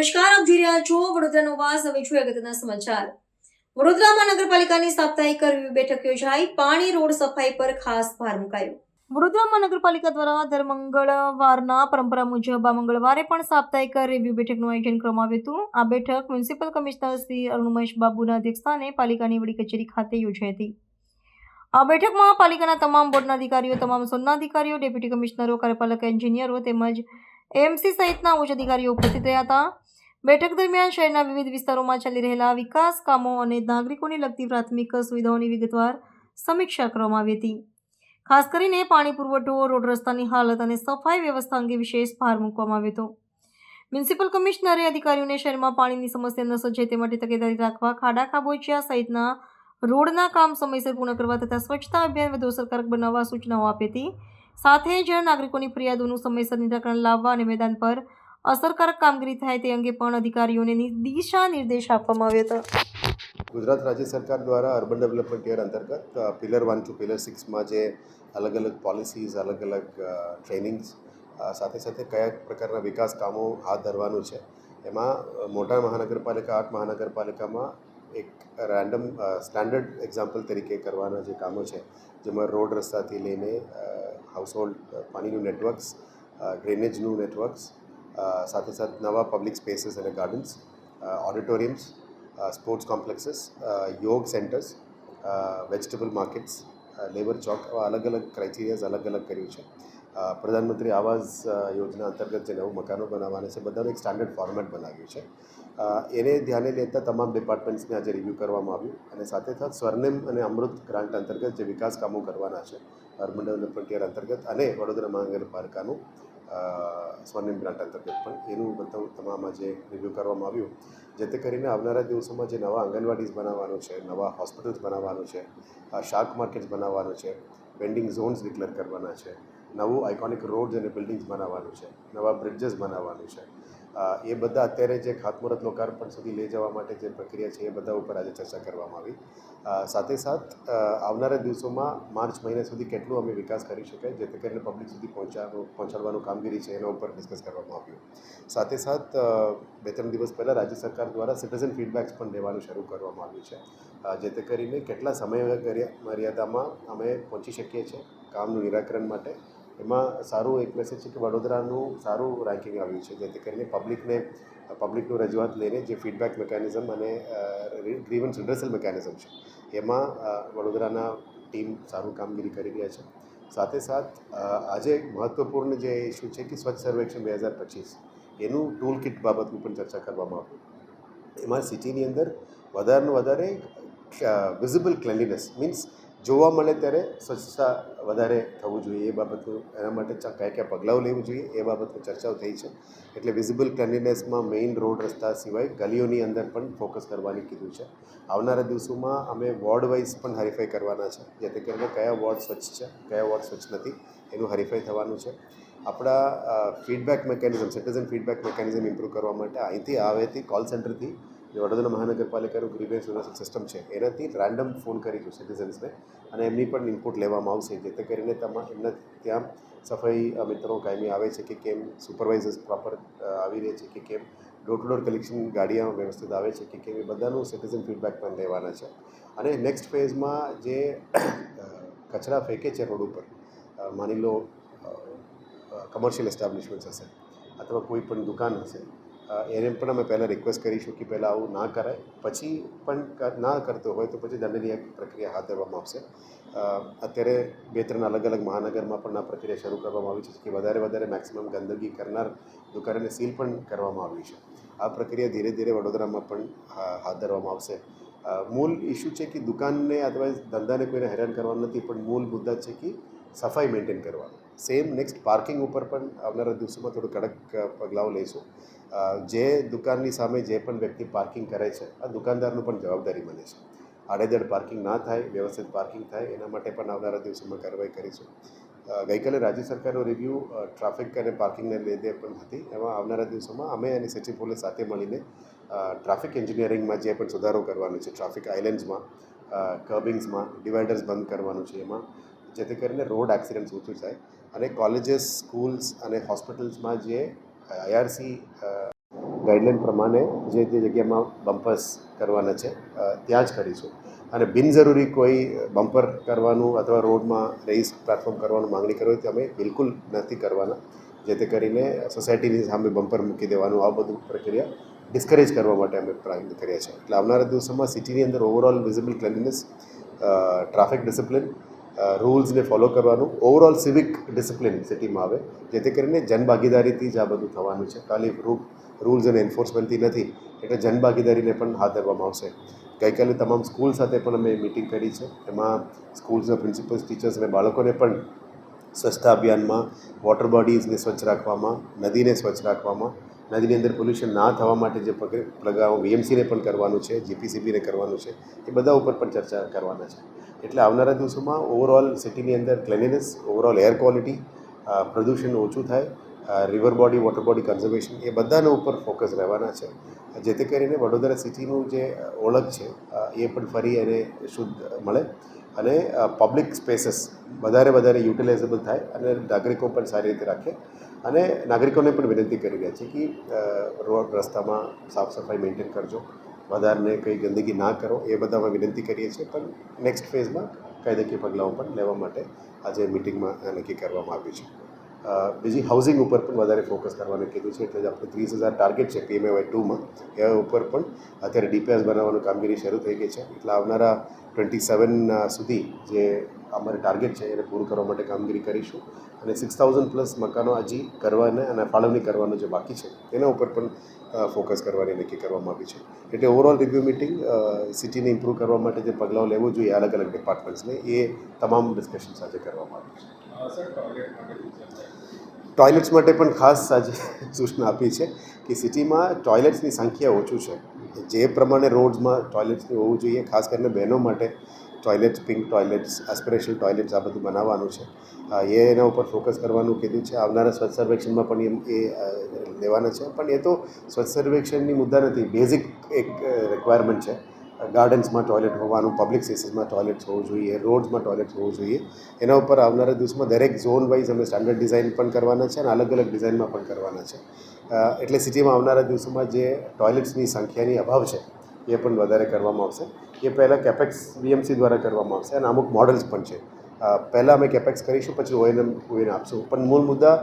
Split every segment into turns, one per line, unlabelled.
નમસ્કાર, આપ જોઈ રહ્યા છો વડોદરાનો અવાજ. હવે જોઈએ અગત્યના સમાચાર. વડોદરા મહાનગરપાલિકાની સાપ્તાહિક રિવ્યુ બેઠક યોજાઈ. પાણી રોડ સફાઈ પર ખાસ ભાર મુકાયો. વડોદરા મહાનગરપાલિકા દ્વારા દર મંગળવારના પરંપરા મુજબ આ મંગળવારે પણ સાપ્તાહિક રિવ્યુ બેઠકનું આયોજન કરવામાં આવ્યું હતું. આ બેઠક મ્યુનિસિપલ કમિશનર શ્રી અરુણેશ બાબુના અધ્યક્ષસ્થાને પાલિકાની વડી કચેરી ખાતે યોજાઈ હતી. આ બેઠકમાં પાલિકાના તમામ બોર્ડના અધિકારીઓ, તમામ ઝોનના અધિકારીઓ, ડેપ્યુટી કમિશનરો, કાર્યપાલક એન્જિનિયરો તેમજ એમસી સહિતના ઉચ્ચ અધિકારીઓ ઉપસ્થિત રહ્યા હતા. બેઠક દરમિયાન શહેરના વિવિધ વિસ્તારોમાં ચાલી રહેલા વિકાસ કામો અને નાગરિકોને લગતી પ્રાથમિક સુવિધાઓની વિગતવાર સમીક્ષા કરવામાં આવી હતી. ખાસ કરીને પાણી પુરવઠો, રોડ રસ્તાની હાલત અને સફાઈ વ્યવસ્થા અંગે વિશેષ ભાર મૂકવામાં આવ્યો હતો. મ્યુનિસિપલ કમિશનરે અધિકારીઓને શહેરમાં પાણીની સમસ્યા ન સર્જાય તે માટે તકેદારી રાખવા, ખાડા ખાબોચિયા સહિતના રોડના કામ સમયસર પૂર્ણ કરવા તથા સ્વચ્છતા અભિયાન વધુ અસરકારક બનાવવા સૂચનાઓ આપી હતી. સાથે જ નાગરિકોની ફરિયાદોનું સમયસર નિરાકરણ લાવવા અને મેદાન પર અસરકારક કામગીરી થાય તે અંગે પણ અધિકારીઓને દિશા નિર્દેશ આપવામાં આવ્યા હતા.
ગુજરાત રાજ્ય સરકાર દ્વારા અર્બન ડેવલપમેન્ટ યર અંતર્ગત પિલર 1 to પિલર 6માં જે અલગ અલગ પોલિસીઝ, અલગ અલગ ટ્રેનિંગ્સ, સાથે સાથે કયા પ્રકારના વિકાસ કામો હાથ ધરવાનું છે, એમાં મોટા મહાનગરપાલિકા 8 મહાનગરપાલિકામાં એક રેન્ડમ સ્ટાન્ડર્ડ એક્ઝામ્પલ તરીકે કરવાના જે કામો છે, જેમાં રોડ રસ્તાથી લઈને હાઉસહોલ્ડ પાણીનું નેટવર્ક્સ, ડ્રેનેજનું નેટવર્ક્સ, સાથે સાથે નવા પબ્લિક સ્પેસીસ અને ગાર્ડન્સ, ઓડિટોરિયમ્સ, સ્પોર્ટ્સ કોમ્પ્લેક્સીસ, યોગ સેન્ટર્સ, વેજીટેબલ માર્કેટ્સ, લેબર ચોક, આવા અલગ અલગ ક્રાઇટેરિયાઝ અલગ અલગ કર્યું છે. પ્રધાનમંત્રી આવાસ યોજના અંતર્ગત જે નવું મકાનો બનાવવાના છે, બધાનું એક સ્ટાન્ડર્ડ ફોર્મેટ બનાવ્યું છે. એને ધ્યાને લેતા તમામ ડિપાર્ટમેન્ટ્સને આજે રિવ્યૂ કરવામાં આવ્યું અને સાથે સાથે સ્વર્ણિમ અને અમૃત ગ્રાન્ટ અંતર્ગત જે વિકાસ કામો કરવાના છે અર્બન ડેવલપમેન્ટ યર અંતર્ગત અને વડોદરા મહાનગરપાલિકાનું સ્વર્ણિમ ગ્રાન્ટ અંતર્ગત પણ એનું બધું તમામ આજે રિવ્યૂ કરવામાં આવ્યું, જેથી કરીને આવનારા દિવસોમાં જે નવા આંગણવાડીઝ બનાવવાનું છે, નવા હોસ્પિટલ્સ બનાવવાનું છે, શાક માર્કેટ્સ બનાવવાનું છે, વેન્ડિંગ ઝોન્સ ડિક્લેર કરવાના છે, નવું આઇકોનિક રોડ્સ અને બિલ્ડિંગ્સ બનાવવાનું છે, નવા બ્રિડ્જીસ બનાવવાનું છે, એ બધા અત્યારે જે ખાતમુહૂર્ત લોકાર્પણ સુધી લઈ જવા માટે જે પ્રક્રિયા છે એ બધા ઉપર આજે ચર્ચા કરવામાં આવી. સાથે સાથ આવનારા દિવસોમાં માર્ચ મહિના સુધી કેટલું અમે વિકાસ કરી શકાય, જેથી કરીને પબ્લિક સુધી પહોંચાડવાનું કામગીરી છે એના ઉપર ડિસ્કસ કરવામાં આવ્યું. સાથે સાથ 2-3 દિવસ પહેલાં રાજ્ય સરકાર દ્વારા સિટીઝન ફીડબેક્સ પણ લેવાનું શરૂ કરવામાં આવ્યું છે, જેથી કરીને કેટલા સમય મર્યાદામાં અમે પહોંચી શકીએ છીએ કામનું નિરાકરણ માટે. એમાં સારું એક મેસેજ છે કે વડોદરાનું સારું રેન્કિંગ આવ્યું છે, જેથી કરીને પબ્લિકનું રજૂઆત લઈને જે ફીડબેક મિકેનિઝમ અને ગ્રીવન્સ રિડર્સલ મિકેનિઝમ છે એમાં વડોદરાના ટીમ સારું કામગીરી કરી રહ્યા છે. સાથે સાથ આજે મહત્ત્વપૂર્ણ જે ઇસ્યુ છે કે સ્વચ્છ સર્વેક્ષણ 2025 એનું ટૂલ કિટ બાબતનું પણ ચર્ચા કરવામાં આવ્યું. એમાં સિટીની અંદર વધારેનું વધારે વિઝિબલ ક્લેનલીનેસ મીન્સ જોવા મળે ત્યારે સ્વચ્છતા વધારે થવું જોઈએ, એ બાબતનું એના માટે કયા કયા પગલાઓ લેવું જોઈએ એ બાબતની ચર્ચાઓ થઈ છે. એટલે વિઝિબલ ક્લેનલીનેસમાં મેઇન રોડ રસ્તા સિવાય ગલીઓની અંદર પણ ફોકસ કરવાની કીધું છે. આવનારા દિવસોમાં અમે વોર્ડ વાઇઝ પણ હરીફાઈ કરવાના છે, જેથી કરીને કયા વોર્ડ સ્વચ્છ છે, કયા વોર્ડ સ્વચ્છ નથી એનું હરીફાઈ થવાનું છે. આપણા feedback mechanism, citizen feedback mechanism improve કરવા માટે અહીંથી આવેથી કોલ સેન્ટરથી જે વડોદરા મહાનગરપાલિકાનું ગ્રીવન્સ રિડર્સલ સિસ્ટમ છે એનાથી રેન્ડમ ફોન કરીશું સિટીઝન્સને અને એમની પણ ઇનપુટ લેવામાં આવશે, જેથી કરીને એમના ત્યાં સફાઈ મિત્રો કાયમી આવે છે કે કેમ, સુપરવાઇઝર્સ પ્રોપર આવી રહે છે કે કેમ, ડોર ટુ ડોર કલેક્શન ગાડીઓ વ્યવસ્થિત આવે છે કે કેમ, એ બધાનું સિટીઝન ફીડબેક પણ લેવાના છે. અને નેક્સ્ટ ફેઝમાં જે કચરા ફેંકે છે રોડ ઉપર, માની લો કમર્શિયલ એસ્ટાબ્લિશમેન્ટ્સ હશે અથવા કોઈ પણ દુકાન હશે, એને પણ અમે પહેલાં રિક્વેસ્ટ કરીશું કે પહેલાં આવું ના કરાય, પછી પણ ના કરતો હોય તો પછી દંડનીય પ્રક્રિયા હાથ ધરવામાં આવશે. અત્યારે 2-3 અલગ અલગ મહાનગરમાં પણ આ પ્રક્રિયા શરૂ કરવામાં આવી છે કે વધારે મેક્સિમમ ગંદકી કરનાર દુકાનને સીલ પણ કરવામાં આવી છે. આ પ્રક્રિયા ધીરે ધીરે વડોદરામાં પણ હાથ ધરવામાં આવશે. મૂળ ઇસ્યુ છે કે દુકાનને અથવા ધંધાને કોઈને હેરાન કરવાનું નથી, પણ મૂળ મુદ્દા છે કે સફાઈ મેન્ટેન કરવાનું. સેમ નેક્સ્ટ પાર્કિંગ ઉપર પણ આવનારા દિવસોમાં થોડું કડક પગલાઓ લઈશું. જે દુકાનની સામે જે પણ વ્યક્તિ પાર્કિંગ કરે છે, આ દુકાનદારનું પણ જવાબદારી બને છે. આડેધડ પાર્કિંગ ના થાય, વ્યવસ્થિત પાર્કિંગ થાય, એના માટે પણ આવનારા દિવસોમાં કાર્યવાહી કરીશું. ગઈકાલે રાજ્ય સરકારનો રિવ્યૂ ટ્રાફિક અને પાર્કિંગને લીધે પણ હતી. એમાં આવનારા દિવસોમાં અમે અને સિટી પોલીસ સાથે મળીને ટ્રાફિક એન્જિનિયરિંગમાં જે પણ સુધારો કરવાનો છે, ટ્રાફિક આઇલેન્ડ્સમાં, કર્બિંગ્સમાં, ડિવાઇડર્સ બંધ કરવાનું છે એમાં, જેથી કરીને રોડ એક્સિડન્ટ્સ ઓછું થાય અને કોલેજીસ, સ્કૂલ્સ અને હોસ્પિટલ્સમાં જે IRC ગાઈડલાઇન પ્રમાણે જે જગ્યામાં બમ્પર્સ કરવાના છે ત્યાં જ કરીશું. અને બિનજરૂરી કોઈ બમ્પર કરવાનું અથવા રોડમાં રેસ પ્લેટફોર્મ કરવાનું માંગણી કરવી તો અમે બિલકુલ નથી કરવાના, જેથી કરીને સોસાયટીની સામે બમ્પર મૂકી દેવાનું આ બધું પ્રક્રિયા ડિસ્કરેજ કરવા માટે અમે પ્રયત્ન કર્યા છે. એટલે આવનારા દિવસોમાં સિટીની અંદર overall visible cleanliness, traffic discipline, રૂલ્સને ફોલો કરવાનું, ઓવરઓલ સિવિક ડિસિપ્લિન સિટીમાં આવે, જેથી કરીને જનભાગીદારીથી જ આ બધું થવાનું છે. ખાલી રૂલ્સ અને એન્ફોર્સમેન્ટથી નથી, એટલે જનભાગીદારીને પણ હાથ ધરવામાં આવશે. ગઈકાલે તમામ સ્કૂલ સાથે પણ અમે મિટિંગ કરી છે. એમાં સ્કૂલ્સના પ્રિન્સિપલ્સ, ટીચર્સ અને બાળકોને પણ સ્વચ્છતા અભિયાનમાં વોટર બોડીઝને સ્વચ્છ રાખવામાં, નદીને સ્વચ્છ રાખવામાં, નદીની અંદર પોલ્યુશન ના થવા માટે જે પગલાં વીએમસીને પણ કરવાનું છે, જીપીસીબીને કરવાનું છે, એ બધા ઉપર પણ ચર્ચા કરવાના છે. એટલે આવનારા દિવસોમાં ઓવરઓલ સિટીની અંદર ક્લેનલીનેસ, ઓવરઓલ એર ક્વોલિટી, પ્રદૂષણ ઓછું થાય, river body, water body conservation, એ બધાના ઉપર ફોકસ રહેવાના છે, જેથી કરીને વડોદરા સિટીનું જે ઓળખ છે એ પણ ફરી એને શુદ્ધ મળે અને પબ્લિક સ્પેસીસ વધારે યુટિલાઇઝેબલ થાય અને નાગરિકો પણ સારી રીતે રાખે. અને નાગરિકોને પણ વિનંતી કરી રહ્યા છે કે રોડ રસ્તામાં સાફ સફાઈ મેન્ટેન કરજો, વધારને કંઈ ગંદકી ના કરો, એ બધામાં વિનંતી કરીએ છીએ. પણ નેક્સ્ટ ફેઝમાં કાયદાકીય પગલાઓ પણ લેવા માટે આજે મિટિંગમાં નક્કી કરવામાં આવ્યું છે. બીજી હાઉસિંગ ઉપર પણ વધારે ફોકસ કરવાનું કીધું છે. એટલે જ આપણે 30,000 ટાર્ગેટ છે PMAY 2માં, એ ઉપર પણ અત્યારે DPS બનાવવાનું કામગીરી શરૂ થઈ ગઈ છે. એટલે આવનારા 27 સુધી જે અમારે ટાર્ગેટ છે એને પૂરું કરવા માટે કામગીરી કરીશું. અને 6,000+ મકાનો હજી કરવાના અને ફાળવણી કરવાનું જે બાકી છે એના ઉપર પણ ફોકસ કરવાની નક્કી કરવામાં આવી છે. એટલે ઓવરઓલ રિવ્યૂ મિટિંગ સિટીને ઇમ્પ્રૂવ કરવા માટે જે પગલાઓ લેવું જોઈએ અલગ અલગ ડિપાર્ટમેન્ટ્સને, એ તમામ ડિસ્કશન સાથે કરવામાં આવ્યું છે. ટોયલેટ્સ માટે પણ ખાસ આજે સૂચના આપી છે કે સિટીમાં ટોયલેટ્સની સંખ્યા ઓછું છે. જે પ્રમાણે રોડ્સમાં ટોયલેટ્સની હોવું જોઈએ, ખાસ કરીને બહેનો માટે toilets, pink toilets, aspirational toilets આ બધું બનાવવાનું છે. એના ઉપર ફોકસ કરવાનું કીધું છે. આવનારા સ્વચ્છ સર્વેક્ષણમાં પણ એ લેવાના છે. પણ એ તો સ્વચ્છ સર્વેક્ષણની મુદ્દા નથી, બેઝિક એક રિક્વાયરમેન્ટ છે. ગાર્ડન્સમાં ટોયલેટ હોવાનું, પબ્લિક સ્પેસીસમાં ટોયલેટ્સ હોવું જોઈએ, રોડ્સમાં ટોયલેટ્સ હોવું જોઈએ. એના ઉપર આવનારા દિવસમાં દરેક ઝોન વાઇઝ અમે સ્ટાન્ડર્ડ ડિઝાઇન પણ કરવાના છે અને અલગ અલગ ડિઝાઇનમાં પણ કરવાના છે. એટલે સિટીમાં આવનારા દિવસોમાં જે ટોયલેટ્સની સંખ્યાની અભાવ છે એ પણ વધારે કરવામાં આવશે. એ પહેલાં કેપેક્સ વીએમસી દ્વારા કરવામાં આવશે અને અમુક મોડલ્સ પણ છે. પહેલાં અમે કેપેક્સ કરીશું, પછી ઓએનએમ આપશું. પણ મૂળ મુદ્દા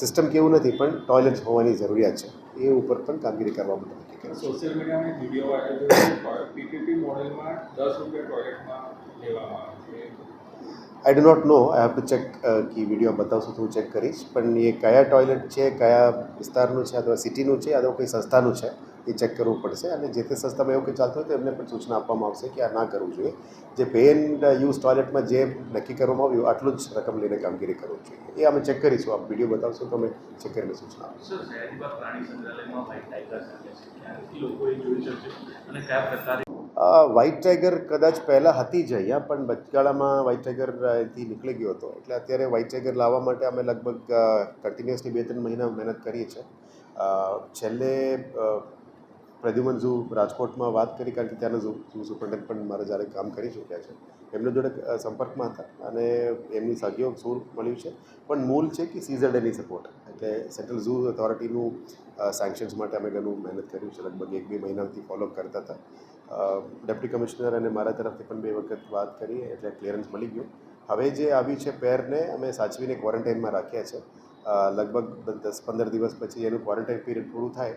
સિસ્ટમ કેવું નથી, પણ ટોયલેટ્સ હોવાની જરૂરિયાત છે. એ ઉપર પણ કામગીરી કરવા માટે નક્કી કરીશું.
સોશિયલ મીડિયામાં વિડીયો વાયરલ પીપીપી મોડેલમાં 10 રૂપિયા ટોયલેટમાં લેવામાં આવે છે.
I do not know, I have to check. કે વિડીયો બતાવશો તો હું ચેક કરીશ. પણ એ કયા ટોયલેટ છે, કયા વિસ્તારનું છે, અથવા સિટીનું છે, અથવા કોઈ સંસ્થાનું છે, એ ચેક કરવું પડશે. અને જે તે સંસ્થામાં એવું કંઈ ચાલતું હોય તો એમને પણ સૂચના આપવામાં આવશે કે આ ના કરવું જોઈએ. જે પે એન્ડ યુઝ ટોયલેટમાં જે નક્કી કરવામાં આવ્યું આટલું જ રકમ લઈને કામગીરી કરવું જોઈએ. એ અમે ચેક કરીશું. આપ વિડીયો બતાવશો તો અમે ચેક કરીને સૂચના આપીશું.
સર, સયાજીબાગ પ્રાણી સંગ્રહાલયમાં વ્હાઇટ ટાઈગર સાથે છે, ક્યાંથી લોકોએ જોઈ શકશે અને કયા પ્રકારે?
વ્હાઇટ ટાઈગર કદાચ પહેલાં હતી જ અહીંયા, પણ વચગાળામાં વ્હાઇટ ટાઈગર અહીંથી નીકળી ગયો હતો. એટલે અત્યારે વ્હાઇટ ટાઈગર લાવવા માટે અમે લગભગ કન્ટિન્યુઅસલી 2-3 મહિના મહેનત કરીએ છીએ. છેલ્લે પ્રદ્યુમન ઝૂ રાજકોટમાં વાત કરી, કારણ કે ત્યાંના ઝૂ સુપ્રિન્ટેન્ડન્ટ પણ મારા જ્યારે કામ કરી ચૂક્યા છે, એમની જોડે સંપર્કમાં હતા અને એમની સહયોગ શું મળ્યું છે. પણ મૂળ છે કે CZAની સપોર્ટ, એટલે સેન્ટ્રલ ઝૂ ઓથોરિટીનું સેન્કશન્સ માટે અમે ઘણું મહેનત કર્યું છે. લગભગ 1-2 મહિનાથી ફોલોઅપ કરતા હતા. ડેપ્યુટી કમિશનર અને મારા તરફથી પણ 2 વખત વાત કરી, એટલે ક્લિયરન્સ મળી ગયું. હવે જે આવ્યું છે પેરને અમે સાચવીને ક્વોરન્ટાઇનમાં રાખ્યા છે. લગભગ 10-15 દિવસ પછી એનું ક્વોરન્ટાઇન પીરિયડ પૂરું થાય,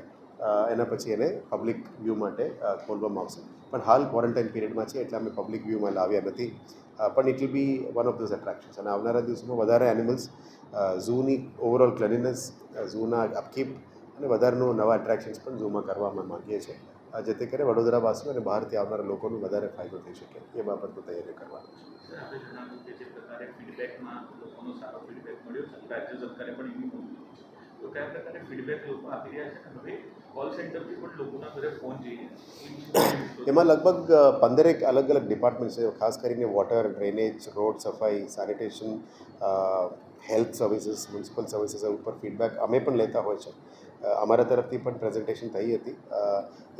એના પછી એને પબ્લિક વ્યૂ માટે ખોલવામાં આવશે. પણ હાલ ક્વોરન્ટાઇન પીરિયડમાં છે, એટલે અમે પબ્લિક વ્યૂમાં લાવ્યા નથી. પણ it will be one of those attractions. અને આવનારા દિવસોમાં વધારે એનિમલ્સ, ઝૂની ઓવરઓલ ક્લેનલીનેસ, ઝૂના અપકીપ અને વધારાનું નવા એટ્રેક્શન્સ પણ ઝૂમાં કરવા અમે માગીએ છીએ, જેથી કરીને વડોદરાવાસીઓ અને બહારથી આવનારા લોકોનો વધારે ફાયદો થઈ શકે. એ બાબતની તૈયારી કરવાની છે.
સર, આપણે જણાવ્યું કે જે પ્રકારે ફીડબેકમાં લોકોનો સારો ફીડબેક મળ્યો છે, રાજ્ય સરકારે પણ એવી નોંધ લીધી છે, તો કયા પ્રકારે ફીડબેક લોકો આપી રહ્યા છે? હવે કોલ સેન્ટરથી પણ લોકોના ઘરે ફોન જઈએ,
એમાં લગભગ 15 અલગ અલગ ડિપાર્ટમેન્ટ છે. ખાસ કરીને વોટર, ડ્રેનેજ, રોડ સફાઈ, sanitation, health services, municipal services ઉપર ફીડબેક અમે પણ લેતા હોય છે. અમારા તરફથી પણ પ્રેઝન્ટેશન થઈ હતી.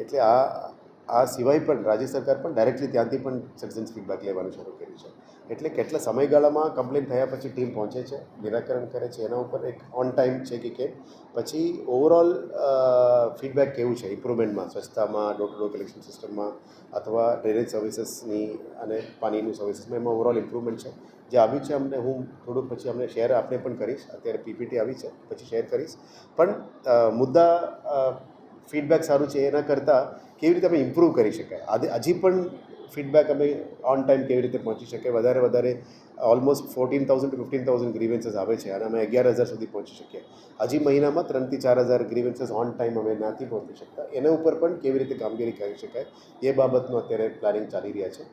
એટલે આ આ સિવાય પણ રાજ્ય સરકાર પણ ડાયરેક્ટલી ત્યાંથી પણ સિટીઝન્સ ફીડબેક લેવાનું શરૂ કર્યું છે. એટલે કેટલા સમયગાળામાં કમ્પ્લેન થયા પછી ટીમ પહોંચે છે, નિરાકરણ કરે છે, એના ઉપર એક ઓન ટાઈમ છે કે કેમ, પછી ઓવરઓલ ફીડબેક કેવું છે ઇમ્પ્રુવમેન્ટમાં, સ્વચ્છતામાં, ડોર ટુ ડોર કલેક્શન સિસ્ટમમાં અથવા ડ્રેનેજ સર્વિસીસની અને પાણીનું સર્વિસીસમાં એમાં ઓવરઓલ ઇમ્પ્રુવમેન્ટ છે. જે આવ્યું છે અમને હું થોડુંક પછી અમને શેર આપને પણ કરીશ. અત્યારે પીપીટી આવી છે પછી શેર કરીશ. પણ મુદ્દા ફીડબેક સારું છે એના કરતાં કેવી રીતે અમે ઇમ્પ્રૂવ કરી શકાય, હજી પણ ફીડબેક અમે ઓન ટાઈમ કેવી રીતે પહોંચી શકીએ. વધારે ઓલમોસ્ટ 14,000 to 15,000 ગ્રીવન્સીસ આવે છે અને અમે 11,000 સુધી પહોંચી શકીએ. હજી મહિનામાં 3,000 થી 4,000 ગ્રીવન્સીસ ઓન ટાઈમ અમે નથી પહોંચી શકતા. એના ઉપર પણ કેવી રીતે કામગીરી કરી શકાય એ બાબતનું અત્યારે પ્લાનિંગ ચાલી રહ્યા છે.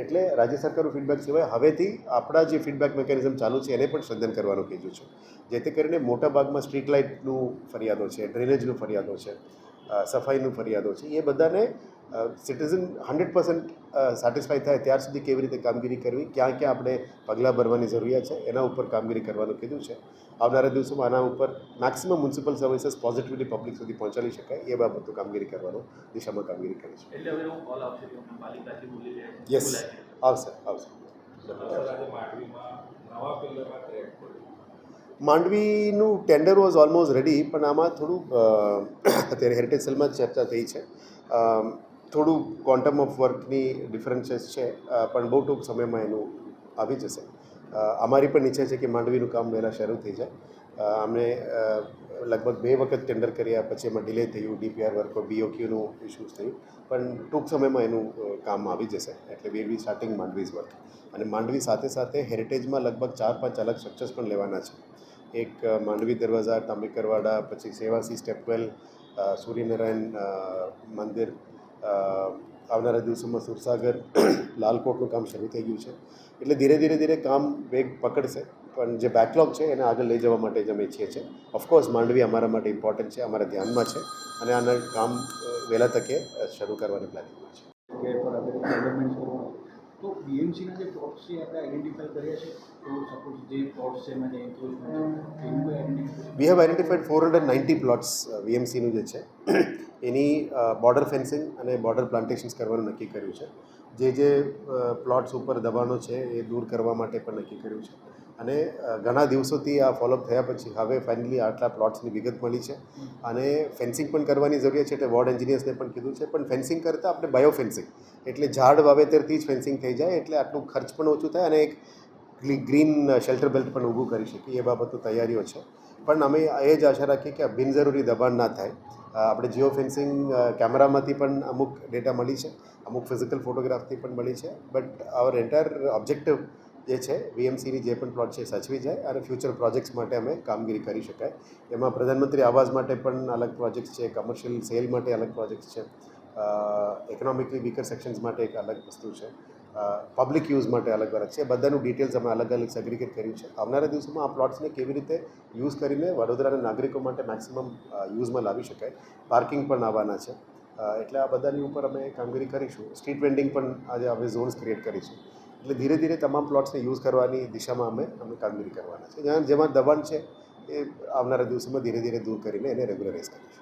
એટલે રાજ્ય સરકારનું ફીડબેક સિવાય હવેથી આપણા જે ફીડબેક મિકેનિઝમ ચાલુ છે એને પણ સંશોધન કરવાનું કીધું છે. જેથી કરીને મોટાભાગમાં સ્ટ્રીટ લાઇટનું ફરિયાદો છે, ડ્રેનેજનું ફરિયાદો છે, સફાઈનું ફરિયાદો છે, એ બધાને સિટીઝન 100% સેટિસ્ફાઈ થાય ત્યાર સુધી કેવી રીતે કામગીરી કરવી, ક્યાં ક્યાં આપણે પગલાં ભરવાની જરૂરિયાત છે એના ઉપર કામગીરી કરવાનું કીધું છે. આવનારા દિવસોમાં આના ઉપર maximum municipal services positively public સુધી પહોંચાડી શકાય એ બાબતનું કામગીરી કરવાનું દિશામાં કામગીરી કરી છે.
એટલે હવે એવો કોલ આવશે કે અમે પાલિકાથી બોલી રહ્યા છીએ.
યસ, આવશે.
આજે માંડવીમાં નવા પિલ્લરમાં ક્રેક પડ્યું.
માંડવીનું ટેન્ડર વોઝ ઓલમોસ્ટ રેડી, પણ આમાં થોડું અત્યારે હેરિટેજ સેલમાં જ ચર્ચા થઈ છે. થોડું ક્વોન્ટમ ઓફ વર્કની ડિફરન્સીસ છે, પણ બહુ ટૂંક સમયમાં એનું આવી જશે. અમારી પણ ઈચ્છા છે કે માંડવીનું કામ વહેલા શરૂ થઈ જાય. અમને લગભગ 2 વખત ટેન્ડર કર્યા, પછી એમાં ડિલે થયું, ડીપીઆર વર્ક બીઓક્યુનું ઇશ્યુઝ થયું, પણ ટૂંક સમયમાં એનું કામ આવી જશે. એટલે વી બી સ્ટાર્ટિંગ માંડવીઝ વર્ક. અને માંડવી સાથે સાથે હેરિટેજમાં લગભગ 4-5 અલગ સ્ટ્રક્ચર્સ પણ લેવાના છે. એક માંડવી દરવાજા, તાંબીકરવાડા, પછી સેવાસી સ્ટેપવેલ, સૂર્યનારાયણ મંદિર, આવનારા દિવસોમાં સુરસાગર, લાલકોટનું કામ શરૂ થઈ ગયું છે. એટલે ધીરે કામ વેગ પકડશે, પણ જે બેકલોગ છે એને આગળ લઈ જવા માટે જ અમે ઈચ્છીએ છીએ. ઓફકોર્સ માંડવી અમારા માટે ઇમ્પોર્ટન્ટ છે, અમારા ધ્યાનમાં છે અને આના કામ વહેલા તકે શરૂ કરવાની પ્લાનિંગમાં છે.
કે પર આપણે ડેવલપમેન્ટ કરવાનું તો બીએમસીના જે પ્લોટ્સ છે આપણે આઈડેન્ટિફાઈ કર્યા છે. તો સપોઝ જે પ્લોટ્સ છે એમાં જે એન્ક્રોચમેન્ટ એનું કોઈ identify
we have identified 490 plots વીએમસીનું જે છે એની બોર્ડર ફેન્સિંગ અને બોર્ડર પ્લાન્ટેશન્સ કરવાનું નક્કી કર્યું છે. જે પ્લોટ્સ ઉપર દબાણો છે એ દૂર કરવા માટે પણ નક્કી કર્યું છે. અને ઘણા દિવસોથી આ ફોલોઅપ થયા પછી હવે ફાઇનલી આટલા પ્લોટ્સની વિગત મળી છે અને ફેન્સિંગ પણ કરવાની જરૂરિયાત છે. એટલે વોર્ડ એન્જિનિયર્સને પણ કીધું છે, પણ ફેન્સિંગ કરતાં આપણે બાયો ફેન્સિંગ એટલે ઝાડ વાવેતરથી જ ફેન્સિંગ થઈ જાય, એટલે આટલું ખર્ચ પણ ઓછું થાય અને એક ગ્રીન શેલ્ટર બેલ્ટ પણ ઊભું કરી શકીએ એ બાબતની તૈયારીઓ છે. પણ અમે એ જ આશા રાખીએ કે બિનજરૂરી દબાણ ના થાય. આપણે જીઓ ફેન્સિંગ કેમેરામાંથી પણ અમુક ડેટા મળી છે, અમુક ફિઝિકલ ફોટોગ્રાફથી પણ મળી છે, બટ આવર એન્ટાયર ઓબ્જેક્ટિવ જે છે વીએમસીની જે પણ પ્લોટ છે સચવી જાય અને ફ્યુચર પ્રોજેક્ટ્સ માટે અમે કામગીરી કરી શકાય. એમાં પ્રધાનમંત્રી આવાસ માટે પણ અલગ પ્રોજેક્ટ્સ છે, કમર્શિયલ સેલ માટે અલગ પ્રોજેક્ટ્સ છે, ઇકોનોમિકલી વીકર સેક્શન્સ માટે એક અલગ વસ્તુ છે, પબ્લિક યુઝ માટે અલગ અલગ છે. બધાનું ડિટેલ્સ અમે અલગ સેગ્રીગેટ કર્યું છે. આવનારા દિવસોમાં આ પ્લોટ્સને કેવી રીતે યુઝ કરીને વડોદરાના નાગરિકો માટે મેક્સિમમ યુઝમાં લાવી શકાય. પાર્કિંગ પણ આવવાના છે. એટલે આ બધાની ઉપર અમે કામગીરી કરીશું. સ્ટ્રીટ વેન્ડિંગ પણ આજે અમે ઝોન્સ ક્રિએટ કરીશું. એટલે ધીરે તમામ પ્લોટ્સને યુઝ કરવાની દિશામાં અમે કામગીરી કરવાના છે. જેમાં દબાણ છે એ આવનારા દિવસોમાં ધીરે દૂર કરીને એને રેગ્યુલરાઇઝ કરીશું.